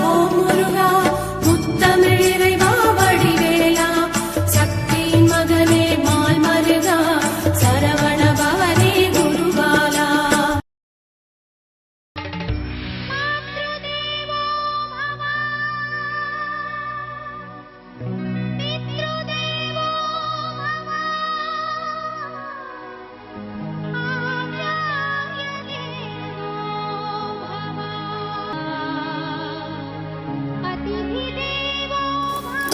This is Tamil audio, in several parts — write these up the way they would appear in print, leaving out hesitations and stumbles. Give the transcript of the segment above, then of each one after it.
ஓம் முருகா முத்தமிழ் இறைவா வடிவேலா சக்தியின் மகனே மால் மருகா சரவண பவனே குருபாலா.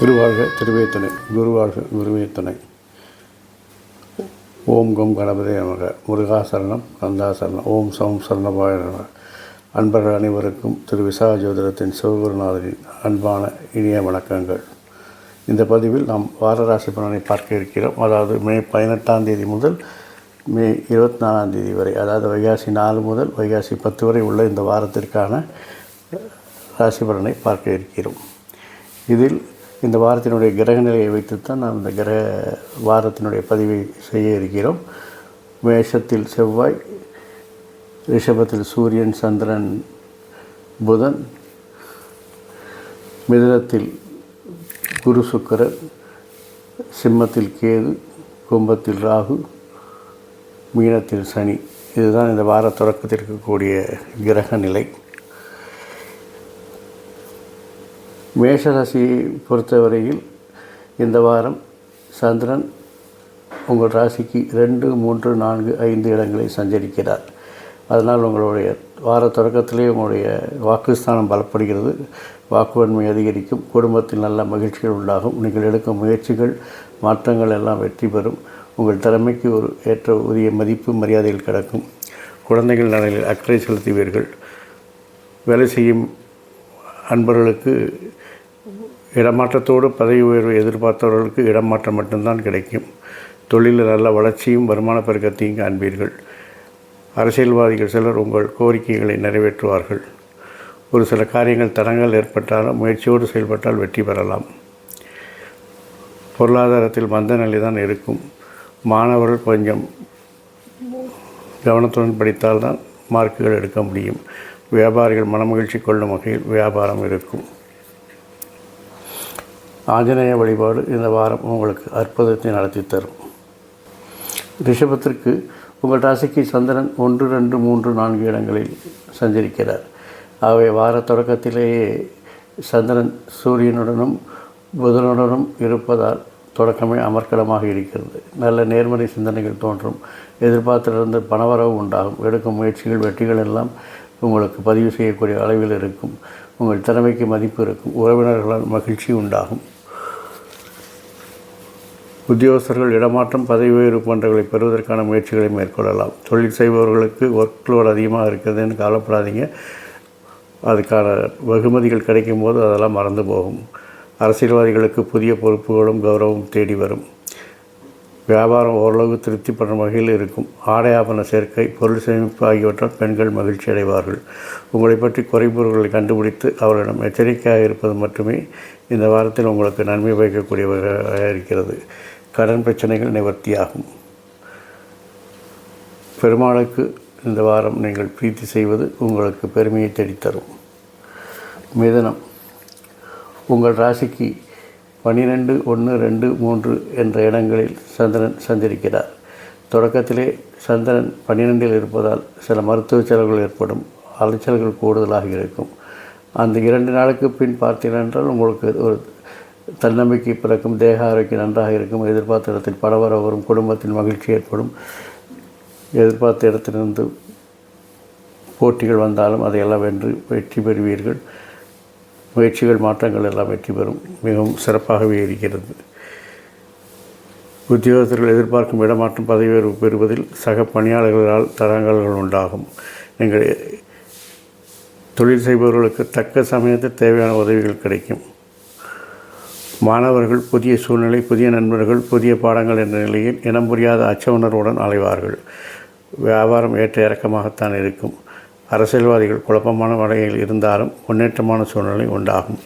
திருவாழ்க திருவே துணை, குருவாழ்க குருவே துணை. ஓம் கம் கணபதே நமக. முருகா சரணம், கந்தா சரணம். ஓம் சௌம் சரணபாய நமக. அன்பர்கள் அனைவருக்கும் திரு விசாக ஜோதிடத்தின் சிவகுருநாதரின் அன்பான இனிய வணக்கங்கள். இந்த பதிவில் நாம் வாரராசி பலனை பார்க்க இருக்கிறோம். அதாவது மே 18ஆம் தேதி முதல் மே 24ஆம் தேதி வரை, அதாவது வைகாசி 4 முதல் வைகாசி 10 வரை உள்ள இந்த வாரத்திற்கான ராசி பலனை பார்க்க இருக்கிறோம். இதில் இந்த வாரத்தினுடைய கிரக நிலையை வைத்துத்தான் நாம் இந்த வாரத்தினுடைய பதிவை செய்ய இருக்கிறோம். மேஷத்தில் செவ்வாய், ரிஷபத்தில் சூரியன், சந்திரன், புதன், மிதுனத்தில் குரு சுக்கிரன், சிம்மத்தில் கேது, கும்பத்தில் ராகு, மீனத்தில் சனி. இதுதான் இந்த வார தொடக்கத்திற்கு கூடிய கிரக நிலை. மேஷராசியை பொறுத்தவரையில் இந்த வாரம் சந்திரன் உங்கள் ராசிக்கு 2, 3, 4, 5 இடங்களை சஞ்சரிக்கிறார். அதனால் உங்களுடைய வார தொடக்கத்திலே உங்களுடைய வாக்குஸ்தானம் பலப்படுகிறது, வாக்குவன்மை அதிகரிக்கும், குடும்பத்தில் நல்ல மகிழ்ச்சிகள் உண்டாகும், நீங்கள் எடுக்கும் முயற்சிகள் மாற்றங்கள் எல்லாம் வெற்றி பெறும், உங்கள் திறமைக்கு ஒரு ஏற்ற உரிய மதிப்பு மரியாதைகள் கிடைக்கும், குழந்தைகள் நலனில் அக்கறை செலுத்துவீர்கள், வேலை செய்யும் அன்பர்களுக்கு இடமாற்றத்தோடு பதவி உயர்வை எதிர்பார்த்தவர்களுக்கு இடமாற்றம் மட்டும்தான் கிடைக்கும். தொழிலில் நல்ல வளர்ச்சியும் வருமான பெருக்கத்தையும் காண்பீர்கள். அரசியல்வாதிகள் சிலர் உங்கள் கோரிக்கைகளை நிறைவேற்றுவார்கள். ஒரு சில காரியங்கள் தடங்கள் ஏற்பட்டாலும் முயற்சியோடு செயல்பட்டால் வெற்றி பெறலாம். பொருளாதாரத்தில் மந்த நிலை தான் இருக்கும். மாணவர்கள் கொஞ்சம் கவனத்துடன் படித்தால்தான் மார்க்குகள் எடுக்க முடியும். வியாபாரிகள் மனமகிழ்ச்சி கொள்ளும் வகையில் வியாபாரம் இருக்கும். ஆஞ்சநேய வழிபாடு இந்த வாரம் உங்களுக்கு அற்புதத்தை நடத்தி தரும். ரிஷபத்திற்கு உங்கள் ராசிக்கு சந்திரன் 1, 2, 3, 4 இடங்களில் சஞ்சரிக்கிறார். ஆகவே வார தொடக்கத்திலேயே சந்திரன் சூரியனுடனும் புதனுடனும் இருப்பதால் தொடக்கமே அமர்க்கலமாக இருக்கிறது. நல்ல நேர்மறை சிந்தனைகள் தோன்றும், எதிர்பார்த்திலிருந்து பணவரவு உண்டாகும், எடுக்கும் முயற்சிகள் வெற்றிகள் எல்லாம் உங்களுக்கு பதிவு செய்யக்கூடிய அளவில் இருக்கும், உங்கள் திறமைக்கு மதிப்பு இருக்கும், உறவினர்களால் மகிழ்ச்சி உண்டாகும். உத்தியோகஸ்தர்கள் இடமாற்றம், பதவி உயர்வு போன்றவர்களை பெறுவதற்கான முயற்சிகளை மேற்கொள்ளலாம். தொழில் செய்பவர்களுக்கு ஒர்க்லோடு அதிகமாக இருக்கிறதுன்னு கவலைப்படாதீங்க. அதுக்கான வெகுமதிகள் கிடைக்கும் போது அதெல்லாம் மறந்து போகும். அரசியல்வாதிகளுக்கு புதிய பொறுப்புகளும் கௌரவம் தேடி வரும். வியாபாரம் ஓரளவு திருப்தி பண்ணுற வகையில் இருக்கும். ஆடை ஆபரண சேர்க்கை, பொருள் சேமிப்பு ஆகியவற்றால் பெண்கள் மகிழ்ச்சி அடைவார்கள். உங்களை பற்றி குறைபொருள்களை கண்டுபிடித்து அவர்களிடம் எச்சரிக்கையாக இருப்பது மட்டுமே இந்த வாரத்தில் உங்களுக்கு நன்மை பயக்கக்கூடியவராக இருக்கிறது. கடன் பிரச்சனைகள் நிவர்த்தியாகும். பெருமாளுக்கு இந்த வாரம் நீங்கள் பிரீத்தி செய்வது உங்களுக்கு பெருமையை தேடித்தரும். மிதுனம் உங்கள் ராசிக்கு 12, 1, 2, 3 என்ற இடங்களில் சந்திரன் சஞ்சரிக்கிறார். தொடக்கத்திலே சந்திரன் 12இல் இருப்பதால் சில மருத்துவ செலவுகள் ஏற்படும், அலைச்சல்கள் கூடுதலாக இருக்கும். அந்த 2 நாளுக்கு பின் பார்த்தீர்கள் உங்களுக்கு ஒரு தன்னம்பிக்கை பிறக்கும், தேக ஆரோக்கியம் நன்றாக இருக்கும், எதிர்பார்த்த இடத்தில் பரவர வரும், குடும்பத்தில் மகிழ்ச்சி ஏற்படும். எதிர்பார்த்த இடத்திலிருந்து போட்டிகள் வந்தாலும் அதையெல்லாம் வெற்றி பெறுவீர்கள். முயற்சிகள் மாற்றங்கள் எல்லாம் வெற்றி பெறும், மிகவும் சிறப்பாகவே இருக்கிறது. உத்தியோகத்தர்கள் எதிர்பார்க்கும் இடமாற்றம், பதவி உயர்வு பெறுவதில் சக பணியாளர்களால் தடங்கல்கள் உண்டாகும். நீங்கள் தொழில் செய்பவர்களுக்கு தக்க சமயத்தில் தேவையான உதவிகள் கிடைக்கும். மாணவர்கள் புதிய சூழ்நிலை, புதிய நண்பர்கள், புதிய பாடங்கள் என்ற நிலையில் இனம் புரியாத அச்ச உணர்வுடன் அலைவார்கள். வியாபாரம் ஏற்ற இறக்கமாகத்தான் இருக்கும். அரசியல்வாதிகள் குழப்பமான வகையில் இருந்தாலும் முன்னேற்றமான சூழ்நிலை உண்டாகும்.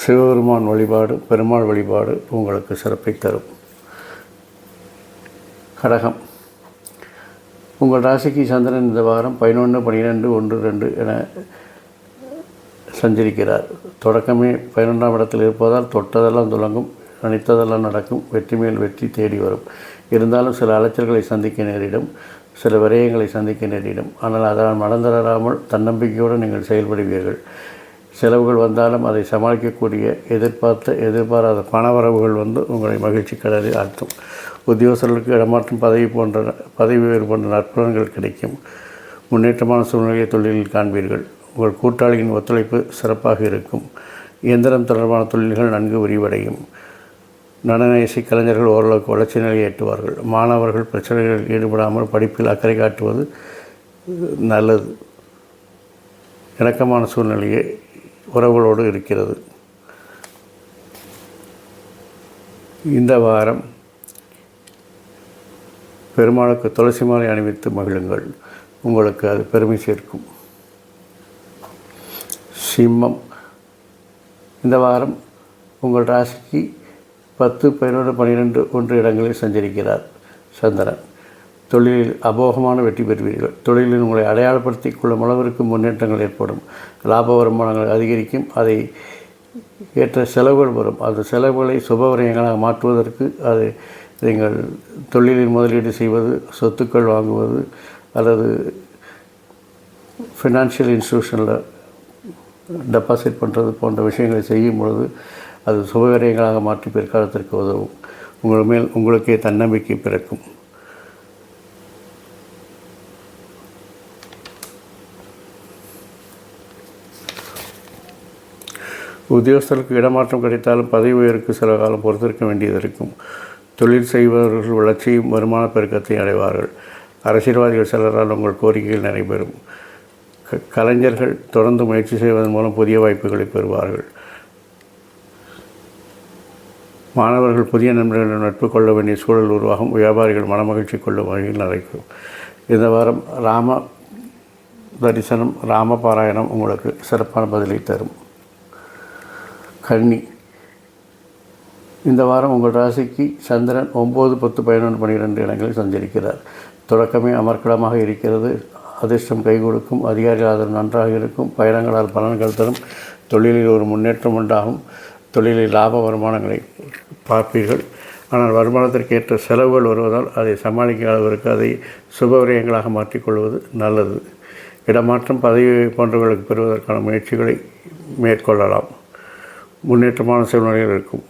சிவபெருமான் வழிபாடு, பெருமாள் வழிபாடு உங்களுக்கு சிறப்பை தரும். கடகம் உங்கள் ராசிக்கு சந்திரன் இந்த வாரம் 11, 12, 1, 2 என சஞ்சரிக்கிறார். தொடக்கமே 11ஆம் இடத்தில் இருப்பதால் தொட்டதெல்லாம் துலங்கும், நினைத்ததெல்லாம் நடக்கும், வெற்றி மேல் வெற்றி தேடி வரும். இருந்தாலும் சில அலைச்சல்களை சந்திக்க நேரிடும், சில விரயங்களை சந்திக்க நேரிடும். ஆனால் அதனால் மறந்துடாமல் தன்னம்பிக்கையோடு நீங்கள் செயல்படுவீர்கள். செலவுகள் வந்தாலும் அதை சமாளிக்கக்கூடிய எதிர்பாராத பணவரவுகள் வந்து உங்களை மகிழ்ச்சி கடலில் ஆழ்த்தும். உத்தியோகர்களுக்கு இடமாற்றம் பதவி உயர்வு போன்ற நற்பலன்கள் கிடைக்கும். முன்னேற்றமான சூழ்நிலையை தொழிலில் காண்பீர்கள். உங்கள் கூட்டாளியின் ஒத்துழைப்பு சிறப்பாக இருக்கும். இயந்திரம் தொடர்பான தொழில்கள் நன்கு விரிவடையும். நடன இசை கலைஞர்கள் ஓரளவுக்கு வளர்ச்சி நிலையை எட்டுவார்கள். மாணவர்கள் பிரச்சனைகளில் ஈடுபடாமல் படிப்பில் அக்கறை காட்டுவது நல்லது. இணக்கமான சூழ்நிலையை உறவுகளோடு இருக்கிறது. இந்த வாரம் பெருமாளுக்கு துளசி மாலை அணிவித்து மகிழுங்கள். உங்களுக்கு அது பெருமை சேர்க்கும். சிம்மம். இந்த வாரம் உங்கள் ராசிக்கு 10, 11, 12, 1 இடங்களில் சஞ்சரிக்கிறார் சந்திரன். தொழிலில் அமோகமான வெற்றி பெறுவீர்கள். தொழிலில் உங்களை அடையாளப்படுத்திக் கொள்ளும் அளவிற்கு முன்னேற்றங்கள் ஏற்படும். லாப வருமானங்கள் அதிகரிக்கும். அதை ஏற்ற செலவுகள் வரும். அந்த செலவுகளை சுபவிரயங்களாக மாற்றுவதற்கு அதை நீங்கள் தொழிலில் முதலீடு செய்வது, சொத்துக்கள் வாங்குவது அல்லது ஃபினான்ஷியல் இன்ஸ்டிடியூஷனில் டெபாசிட் பண்ணுறது போன்ற விஷயங்களை செய்யும் பொழுது அது சுபவிரயங்களாக மாற்றி பிற்காலத்திற்கு உதவும். உங்கள் மேல் உங்களுக்கே தன்னம்பிக்கை பிறக்கும். உத்தியோகஸ்தர்களுக்கு இடமாற்றம் கிடைத்தாலும் பதவி உயருக்கு சில காலம் பொறுத்திருக்க வேண்டியது இருக்கும். தொழில் செய்பவர்கள் வளர்ச்சியும் வருமான பெருக்கத்தை அடைவார்கள். அரசியல்வாதிகள் சிலரால் உங்கள் கோரிக்கைகள் நடைபெறும். கலைஞர்கள் தொடர்ந்து முயற்சி செய்வதன் மூலம் புதிய வாய்ப்புகளை பெறுவார்கள். மாணவர்கள் புதிய நண்பர்களிடம் நட்பு கொள்ள வேண்டிய சூழல் உருவாகும். வியாபாரிகள் மனமகிழ்ச்சி கொள்ளும் வகையில் நடக்கும். இந்த வாரம் ராம தரிசனம், ராம பாராயணம் உங்களுக்கு சிறப்பான பதிலை தரும். கன்னி. இந்த வாரம் உங்கள் ராசிக்கு சந்திரன் 9, 10, 11, 12 இடங்களில் சஞ்சரிக்கிறார். தொடக்கமே அமர்க்கலமாக இருக்கிறது. அதிர்ஷ்டம் கை கொடுக்கும். அதிகாரிகள் ஆதரவு நன்றாக இருக்கும். பயணங்களால் பலன்கள் தரும். தொழிலில் ஒரு முன்னேற்றம் உண்டாகும். தொழிலில் லாப வருமானங்களை பார்ப்பீர்கள். ஆனால் வருமானத்திற்கு ஏற்ற செலவுகள் வருவதால் அதை சமாளிக்க அளவிற்கு அதை சுபவிரயங்களாக மாற்றிக்கொள்வது நல்லது. இடமாற்றம், பதவி போன்றவர்களுக்கு பெறுவதற்கான முயற்சிகளை மேற்கொள்ளலாம். முன்னேற்றமான சூழ்நிலைகள் இருக்கும்.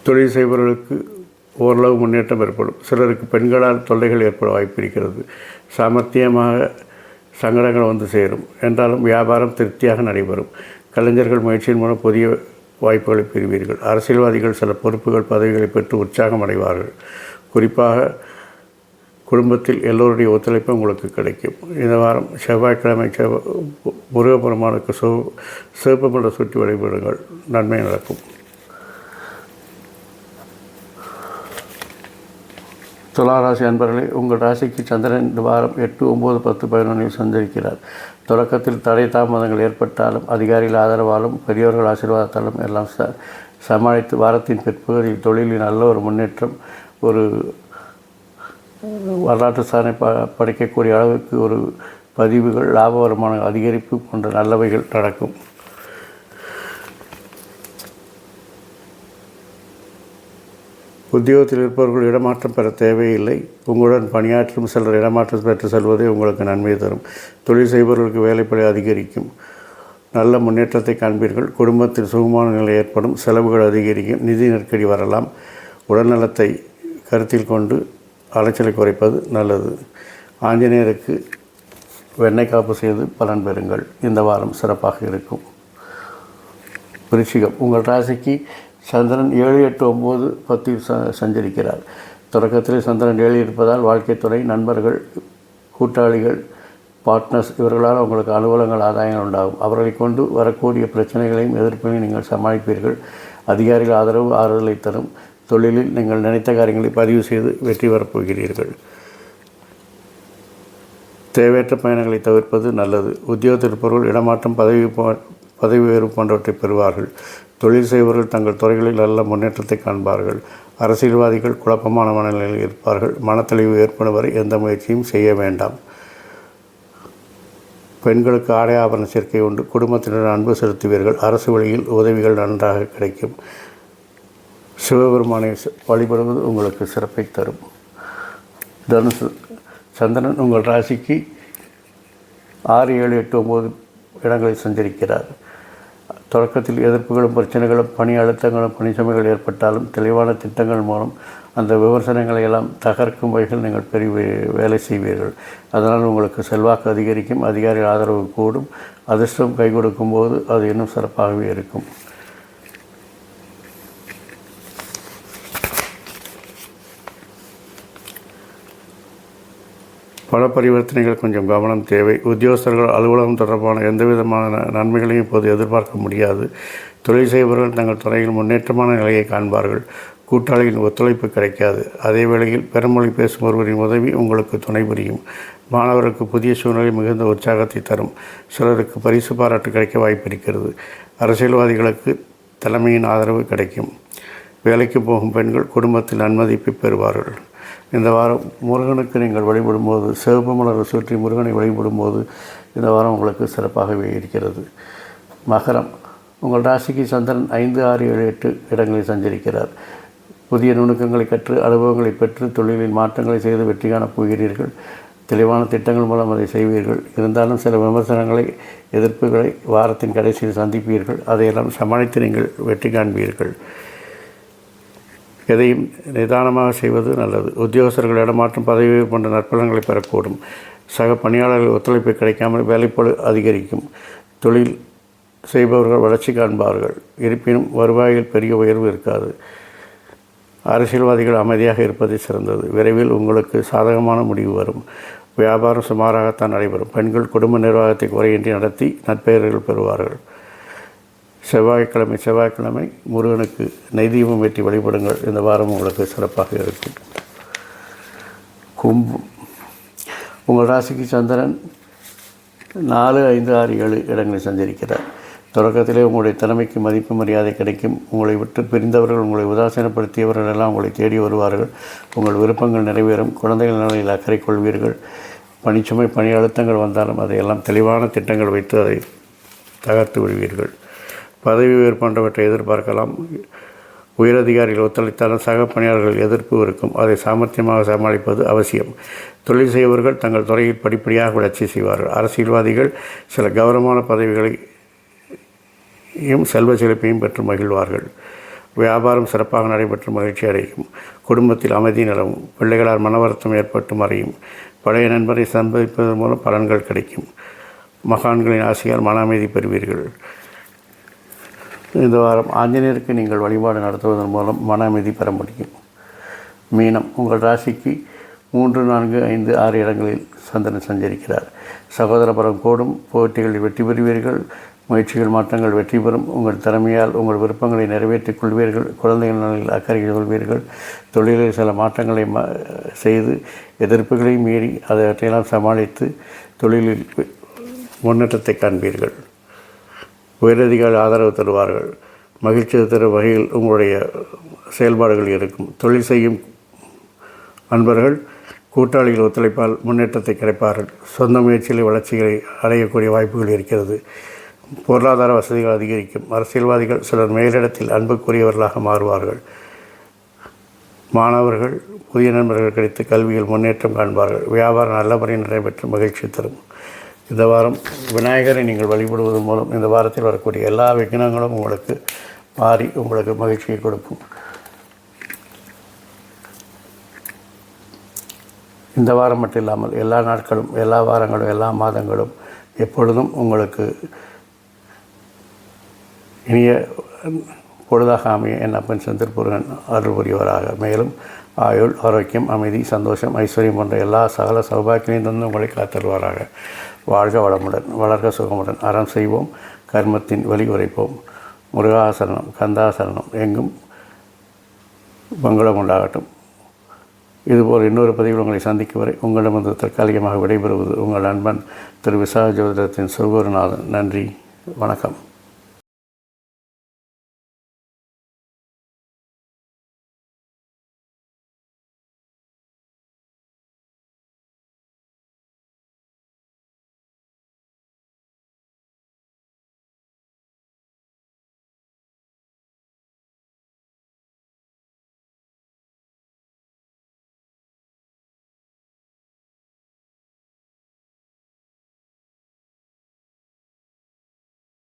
தொழில் செய்பவர்களுக்கு ஓரளவு முன்னேற்றம் ஏற்படும். சிலருக்கு பெண்களால் தொல்லைகள் ஏற்பட வாய்ப்பு இருக்கிறது. சாமர்த்தியமாக சங்கடங்கள் வந்து சேரும். என்றாலும் வியாபாரம் திருப்தியாக நடைபெறும். கலைஞர்கள் முயற்சியின் மூலம் புதிய வாய்ப்புகளை பெறுவீர்கள். அரசியல்வாதிகள் சில பொறுப்புகள், பதவிகளை பெற்று உற்சாகம் அடைவார்கள். குறிப்பாக குடும்பத்தில் எல்லோருடைய ஒத்துழைப்பு உங்களுக்கு கிடைக்கும். இந்த வாரம் செவ்வாய்க்கிழமை முருகப்பெருமானுக்கு சிவப்பு மண்டை சுற்றி வழிபடுங்கள். நன்மை நடக்கும். துளாராசி அன்பர்களே, உங்கள் ராசிக்கு சந்திரன் இந்த வாரம் 8, 9, 10, 11 சஞ்சரிக்கிறார். தொடக்கத்தில் தடை தாமதங்கள் ஏற்பட்டாலும் அதிகாரிகள் ஆதரவாலும் பெரியோர்கள் ஆசீர்வாதத்தாலும் எல்லாம் சமாளித்து வாரத்தின் பிற்பகுதியில் தொழிலில் நல்ல ஒரு முன்னேற்றம், ஒரு வரலாற்று சாதனை படைக்கக்கூடிய அளவுக்கு ஒரு பதிவுகள், லாப வருமான அதிகரிப்பு போன்ற நல்லவைகள் நடக்கும். உத்தியோகத்தில் இருப்பவர்கள் இடமாற்றம் பெற தேவையில்லை. உங்களுடன் பணியாற்றும் சிலர் இடமாற்றம் பெற்று செல்வதே உங்களுக்கு நன்மை தரும். தொழில் செய்பவர்களுக்கு வேலைப்பளு அதிகரிக்கும். நல்ல முன்னேற்றத்தை காண்பீர்கள். குடும்பத்தில் சுகமான நிலை ஏற்படும். செலவுகள் அதிகரிக்கும். நிதி நெருக்கடி வரலாம். உடல்நலத்தை கருத்தில் கொண்டு அலைச்சலை குறைப்பது நல்லது. ஆஞ்சநேயருக்கு வெண்ணெய் காப்பு செய்து பலன் பெறுங்கள். இந்த வாரம் சிறப்பாக இருக்கும். விருச்சிகம். உங்கள் ராசிக்கு சந்திரன் 7, 8, 9, 10 சஞ்சரிக்கிறார். தொடக்கத்தில் சந்திரன் 7 இருப்பதால் வாழ்க்கைத்துறை, நண்பர்கள், கூட்டாளிகள், பார்ட்னர்ஸ் இவர்களால் உங்களுக்கு அலுவலகங்கள், ஆதாயங்கள் உண்டாகும். அவர்களை கொண்டு வரக்கூடிய பிரச்சனைகளையும் எதிர்ப்பையும் நீங்கள் சமாளிப்பீர்கள். அதிகாரிகள் ஆறுதலை தரும். தொழிலில் நீங்கள் நினைத்த காரியங்களை பதிவு செய்து வெற்றி பெறப்போகிறீர்கள். தேவையற்ற பயணங்களை தவிர்ப்பது நல்லது. உத்தியோகத்தில் இருப்பவர்கள் இடமாற்றம், பதவி உயர்வு போன்றவற்றை பெறுவார்கள். தொழில் செய்பவர்கள் தங்கள் துறைகளில் நல்ல முன்னேற்றத்தை காண்பார்கள். அரசியல்வாதிகள் குழப்பமான மனநிலையில் இருப்பார்கள். மனத்தெளிவு ஏற்படும் வரை எந்த முயற்சியும் செய்ய வேண்டாம். பெண்களுக்கு ஆடை ஆபரண சேர்க்கை உண்டு. குடும்பத்தினர் அன்பு செலுத்துவீர்கள். அரசு வழியில் உதவிகள் நன்றாக கிடைக்கும். சிவபெருமானை வழிபடுவது உங்களுக்கு சிறப்பை தரும். தனுசு. சந்திரன் உங்கள் ராசிக்கு 6, 7, 8, 9 இடங்களில் சஞ்சரிக்கிறார். தொடக்கத்தில் எதிர்ப்புகளும் பிரச்சனைகளும் பணி அழுத்தங்களும் பணிச்சுமைகள் ஏற்பட்டாலும் தெளிவான திட்டங்கள் மூலம் அந்த விமர்சனங்களை எல்லாம் தகர்க்கும் வகையில் நீங்கள் பெரிய வேலை செய்வீர்கள். அதனால் உங்களுக்கு செல்வாக்கு அதிகரிக்கும். அதிகாரி ஆதரவு கூடும். அதிர்ஷ்டம் கை கொடுக்கும் போது அது இன்னும் சிறப்பாகவே இருக்கும். பண பரிவர்த்தனைகள் கொஞ்சம் கவனம் தேவை. உத்தியோகஸ்தர்கள் அலுவலகம் தொடர்பான எந்தவிதமான நன்மைகளையும் இப்போது எதிர்பார்க்க முடியாது. தொழில் செய்பவர்கள் தங்கள் துறையில் முன்னேற்றமான நிலையை காண்பார்கள். கூட்டாளிகளின் ஒத்துழைப்பு கிடைக்காது. அதே வேளையில் பெருமொழி பேசும் ஒருவரின் உதவி உங்களுக்கு துணை புரியும். மாணவர்களுக்கு புதிய சூழ்நிலை மிகுந்த உற்சாகத்தை தரும். சிலருக்கு பரிசு பாராட்டு கிடைக்க வாய்ப்பு இருக்கிறது. அரசியல்வாதிகளுக்கு தலைமையின் ஆதரவு கிடைக்கும். வேலைக்கு போகும் பெண்கள் குடும்பத்தில் நன்மதிப்பை பெறுவார்கள். இந்த வாரம் முருகனுக்கு நீங்கள் வழிபடும்போது, சிவப்பு மலரை சுற்றி முருகனை வழிபடும்போது இந்த வாரம் உங்களுக்கு சிறப்பாகவே இருக்கிறது. மகரம். உங்கள் ராசிக்கு சந்திரன் 5, 6, 7, 8 இடங்களில் சஞ்சரிக்கிறார். புதிய நுணுக்கங்களை கற்று அனுபவங்களை பெற்று தொழிலில் மாற்றங்களை செய்து வெற்றி காணப் போகிறீர்கள். தெளிவான திட்டங்கள் மூலம் அதை செய்வீர்கள். இருந்தாலும் சில விமர்சனங்களை, எதிர்ப்புகளை வாரத்தின் கடைசியில் சந்திப்பீர்கள். அதையெல்லாம் சமாளித்து நீங்கள் வெற்றி காண்பீர்கள். எதையும் நிதானமாக செய்வது நல்லது. உத்தியோகஸ்தர்கள் இடமாற்றம், பதவி போன்ற நற்பலன்களை பெறக்கூடும். சக பணியாளர்கள் ஒத்துழைப்பு கிடைக்காமல் வேலைப்பளு அதிகரிக்கும். தொழில் செய்பவர்கள் வளர்ச்சி காண்பார்கள். இருப்பினும் வருவாயில் பெரிய உயர்வு இருக்காது. அரசியல்வாதிகள் அமைதியாக இருப்பது சிறந்தது. விரைவில் உங்களுக்கு சாதகமான முடிவு வரும். வியாபாரம் சுமாராகத்தான் நடைபெறும். பெண்கள் குடும்ப நிர்வாகத்தை குறையின்றி நடத்தி நற்பெயர்கள் பெறுவார்கள். செவ்வாய்க்கிழமை முருகனுக்கு நெய்தீபம் ஏற்றி வழிபடுங்கள். இந்த வாரம் உங்களுக்கு சிறப்பாக இருக்கும். கும்பம். உங்கள் ராசிக்கு சந்திரன் 4, 5, 6, 7 இடங்களில் சஞ்சரிக்கிறார். தொடக்கத்திலே உங்களுடைய திறமைக்கு மதிப்பு மரியாதை கிடைக்கும். உங்களை விட்டு பிரிந்தவர்கள், உங்களை உதாசீனப்படுத்தியவர்கள் எல்லாம் உங்களை தேடி வருவார்கள். உங்கள் விருப்பங்கள் நிறைவேறும். குழந்தைகள் நலனில் அக்கறை கொள்வீர்கள். பணிச்சுமை, பணி அழுத்தங்கள் வந்தாலும் அதையெல்லாம் தெளிவான திட்டங்கள் வைத்து அதை தகர்த்து விடுவீர்கள். பதவி உயர்வு போன்றவற்றை எதிர்பார்க்கலாம். உயரதிகாரிகள் ஒத்துழைத்தாலும் சக பணியாளர்கள் எதிர்ப்பு இருக்கும். அதை சாமர்த்தியமாக சமாளிப்பது அவசியம். தொழில் செய்பவர்கள் தங்கள் துறையில் படிப்படியாக வளர்ச்சி செய்வார்கள். அரசியல்வாதிகள் சில கௌரவமான பதவிகளையும் செல்வ செழிப்பையும் பெற்று மகிழ்வார்கள். வியாபாரம் சிறப்பாக நடைபெற்று மகிழ்ச்சி அடையும். குடும்பத்தில் அமைதி நிலவும். பிள்ளைகளால் மனவருத்தம் ஏற்பட்டு மறையும். பழைய நண்பரை சந்திப்பதன் மூலம் பலன்கள் கிடைக்கும். மகான்களின் ஆசையால் மன அமைதி பெறுவீர்கள். இந்த வாரம் ஆஞ்சநேயருக்கு நீங்கள் வழிபாடு நடத்துவதன் மூலம் மன அமைதி பெற முடியும். மீனம். உங்கள் ராசிக்கு 3, 4, 5, 6 இடங்களில் சந்திரன் சஞ்சரிக்கிறார். சகோதர பலம் கூடும். போட்டிகளில் வெற்றி பெறுவீர்கள். முயற்சிகள் மாற்றங்கள் வெற்றி பெறும். உங்கள் திறமையால் உங்கள் விருப்பங்களை நிறைவேற்றிக் கொள்வீர்கள். குழந்தைகள் நலனில் அக்கறை கொள்வீர்கள். தொழிலில் சில மாற்றங்களை செய்து எதிர்ப்புகளை மீறி அவற்றையெல்லாம் சமாளித்து தொழிலில் முன்னேற்றத்தை காண்பீர்கள். உயரதிகாரி ஆதரவு தருவார்கள். மகிழ்ச்சி தரும் வகையில் உங்களுடைய செயல்பாடுகள் இருக்கும். தொழில் செய்யும் அன்பர்கள் கூட்டாளிகள் ஒத்துழைப்பால் முன்னேற்றத்தை கிடைப்பார்கள். சொந்த முயற்சியில் வளர்ச்சிகளை அடையக்கூடிய வாய்ப்புகள் இருக்கிறது. பொருளாதார வசதிகள் அதிகரிக்கும். அரசியல்வாதிகள் சிலர் மேலிடத்தில் அன்புக்குரியவர்களாக மாறுவார்கள். மாணவர்கள் புதிய நண்பர்கள் கிடைத்து கல்வியில் முன்னேற்றம் காண்பார்கள். வியாபாரம் நல்ல முறையில் நடைபெற்று மகிழ்ச்சி தரும். இந்த வாரம் விநாயகரை நீங்கள் வழிபடுவதன் மூலம் இந்த வாரத்தில் வரக்கூடிய எல்லா விக்னங்களும் உங்களுக்கு மாறி உங்களுக்கு மகிழ்ச்சியை கொடுக்கும். இந்த வாரம் மட்டும் இல்லாமல் எல்லா நாட்களும், எல்லா வாரங்களும், எல்லா மாதங்களும் எப்பொழுதும் உங்களுக்கு இனிய பொழுதாக அமைய என் அப்பன் செந்தில் முருகன் அருள் புரிவராக. மேலும் ஆயுள், ஆரோக்கியம், அமைதி, சந்தோஷம், ஐஸ்வர்யம் போன்ற எல்லா சகல சௌபாக்கியத்தையும் தந்து உங்களை காத்தருவாராக. வாழ்க வளமுடன், வளர்க சுகமுடன். அறம் செய்வோம், கர்மத்தின் வழி உரைப்போம். முருகாசரணம், கந்தாசரணம், எங்கும் மங்களம் உண்டாகட்டும். இதுபோல் இன்னொரு பதிவில் உங்களை சந்திக்கும் வரை உங்களிடமிருந்து தற்காலிகமாக விடைபெறுவது உங்கள் நண்பன் திரு விசாக ஜோதிடத்தின் சுகுருநாதன். நன்றி, வணக்கம்.